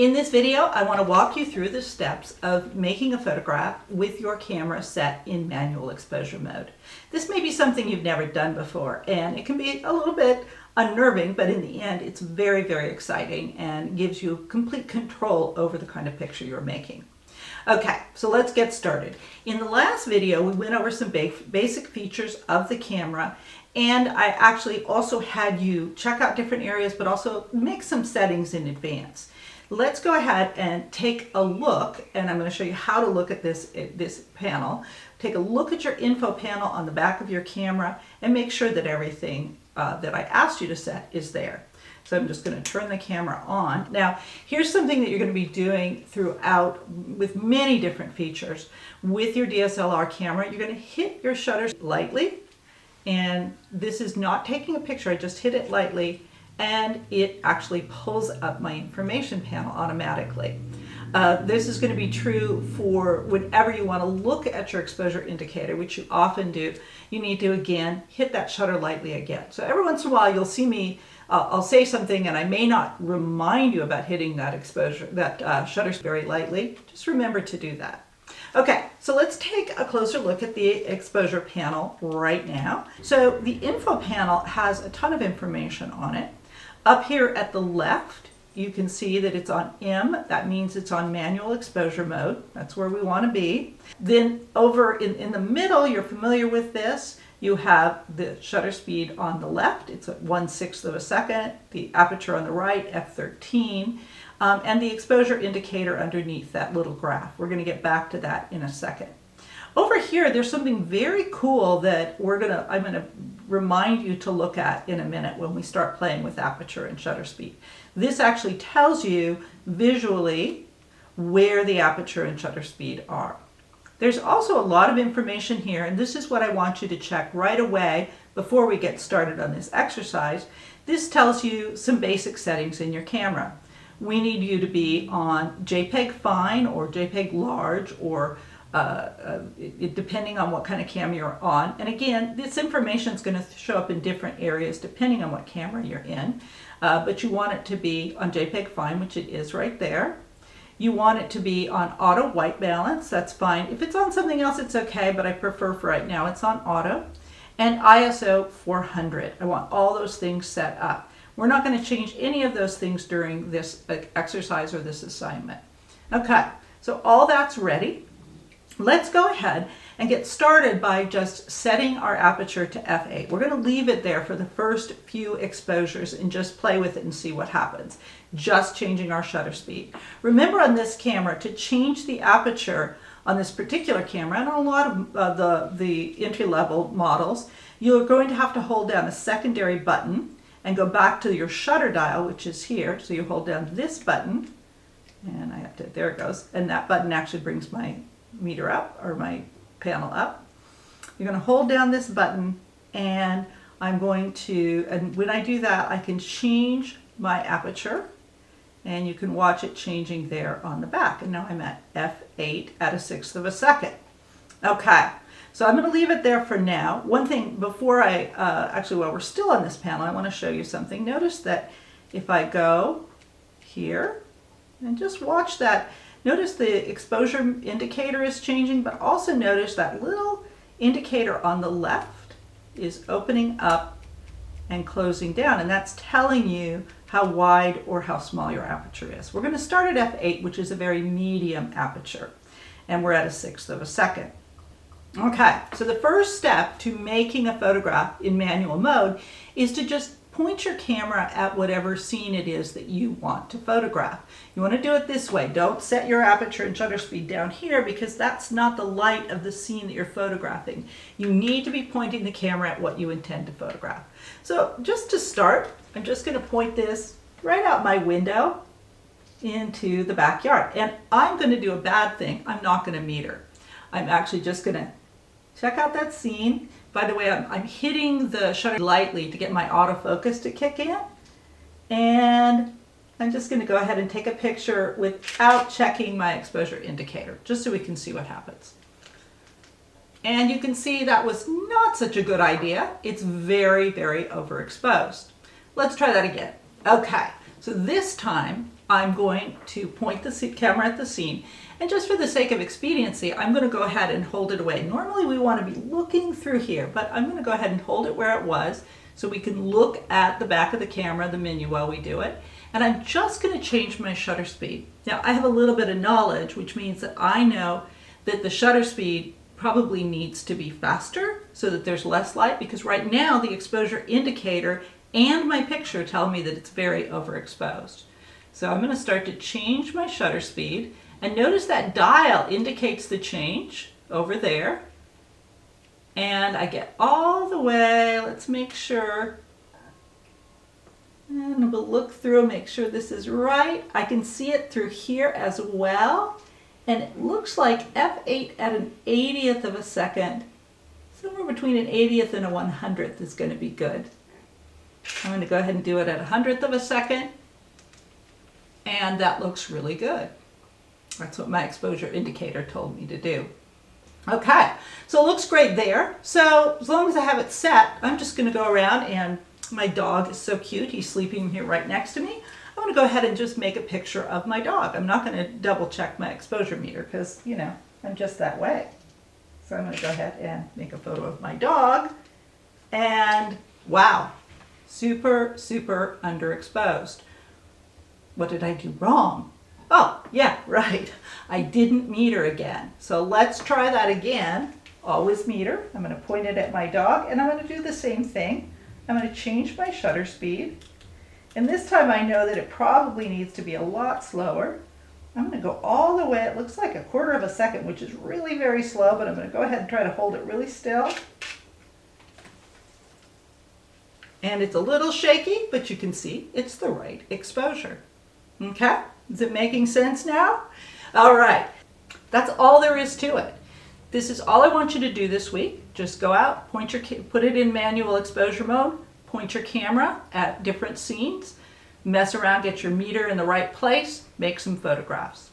In this video, I want to walk you through the steps of making a photograph with your camera set in manual exposure mode. This may be something you've never done before, and it can be a little bit unnerving, but in the end, it's very, very exciting and gives you complete control over the kind of picture you're making. Okay, so let's get started. In the last video, we went over some basic features of the camera, and I actually also had you check out different areas, but also make some settings in advance. Let's go ahead and take a look, and I'm going to show you how to look at this panel. Take a look at your info panel on the back of your camera and make sure that everything that I asked you to set is there. So I'm just going to turn the camera on. Now, here's something that you're going to be doing throughout with many different features. With your DSLR camera, you're going to hit your shutter lightly, and this is not taking a picture. I just hit it lightly, and it actually pulls up my information panel automatically. This is going to be true for whenever you want to look at your exposure indicator, which you often do. You need to, again, hit that shutter lightly again. So every once in a while, you'll see me, I'll say something, and I may not remind you about hitting that exposure, that shutter very lightly. Just remember to do that. Okay, so let's take a closer look at the exposure panel right now. So the info panel has a ton of information on it. Up here at the left, you can see that it's on M. That means it's on manual exposure mode. That's where we want to be. Then over in the middle, you're familiar with this. You have the shutter speed on the left. It's at 1/6 of a second. The aperture on the right, f13. And the exposure indicator underneath that little graph. We're going to get back to that in a second. Over here, there's something very cool that I'm going to remind you to look at in a minute when we start playing with aperture and shutter speed. This actually tells you visually where the aperture and shutter speed are. There's also a lot of information here, and this is what I want you to check right away before we get started on this exercise. This tells you some basic settings in your camera. We need you to be on JPEG Fine or JPEG Large, or depending on what kind of camera you're on. And again, this information is going to show up in different areas depending on what camera you're in. But you want it to be on JPEG Fine, which it is right there. You want it to be on auto white balance. That's fine. If it's on something else, it's okay, but I prefer for right now it's on auto. And ISO 400. I want all those things set up. We're not going to change any of those things during this exercise or this assignment. Okay, so all that's ready. Let's go ahead and get started by just setting our aperture to f8. We're going to leave it there for the first few exposures and just play with it and see what happens. Just changing our shutter speed. Remember on this camera, to change the aperture on this particular camera, and on a lot of the entry-level models, you're going to have to hold down a secondary button and go back to your shutter dial, which is here. So you hold down this button, and there it goes, and that button actually brings my meter up, or my panel up. You're going to hold down this button, and and when I do that, I can change my aperture, and you can watch it changing there on the back. And now I'm at f8 at 1/6 of a second. Okay, so I'm going to leave it there for now. One thing before while we're still on this panel, I want to show you something. Notice that if I go here and just watch that, notice the exposure indicator is changing, but also notice that little indicator on the left is opening up and closing down, and that's telling you how wide or how small your aperture is. We're going to start at f8, which is a very medium aperture, and we're at 1/6 of a second. Okay, so the first step to making a photograph in manual mode is to just point your camera at whatever scene it is that you want to photograph. You want to do it this way. Don't set your aperture and shutter speed down here, because that's not the light of the scene that you're photographing. You need to be pointing the camera at what you intend to photograph. So just to start, I'm just going to point this right out my window into the backyard. And I'm going to do a bad thing. I'm not going to meter. I'm actually just going to check out that scene. By the way, I'm hitting the shutter lightly to get my autofocus to kick in. And I'm just going to go ahead and take a picture without checking my exposure indicator, just so we can see what happens. And you can see that was not such a good idea. It's very, very overexposed. Let's try that again. Okay, so this time I'm going to point the camera at the scene. And just for the sake of expediency, I'm going to go ahead and hold it away. Normally we want to be looking through here, but I'm going to go ahead and hold it where it was so we can look at the back of the camera, the menu, while we do it. And I'm just going to change my shutter speed. Now I have a little bit of knowledge, which means that I know that the shutter speed probably needs to be faster so that there's less light, because right now the exposure indicator and my picture tell me that it's very overexposed. So I'm going to start to change my shutter speed, and notice that dial indicates the change over there. And I get all the way, let's make sure, and we'll look through, make sure this is right. I can see it through here as well. And it looks like f8 at an 80th of a second. Somewhere between an 80th and a 100th is going to be good. I'm going to go ahead and do it at a 100th of a second. And that looks really good. That's what my exposure indicator told me to do. Okay, so it looks great there. So as long as I have it set, I'm just going to go around, and my dog is so cute. He's sleeping here right next to me. I'm going to go ahead and just make a picture of my dog. I'm not going to double check my exposure meter because, you know, I'm just that way. So I'm going to go ahead and make a photo of my dog. And wow, super, super underexposed. What did I do wrong? Oh, yeah, right. I didn't meter again. So let's try that again. Always meter. I'm going to point it at my dog, and I'm going to do the same thing. I'm going to change my shutter speed. And this time I know that it probably needs to be a lot slower. I'm going to go all the way. It looks like a quarter of a second, which is really very slow, but I'm going to go ahead and try to hold it really still. And it's a little shaky, but you can see it's the right exposure. Okay? Is it making sense now? All right. That's all there is to it. This is all I want you to do this week. Just go out, put it in manual exposure mode, point your camera at different scenes, mess around, get your meter in the right place, make some photographs.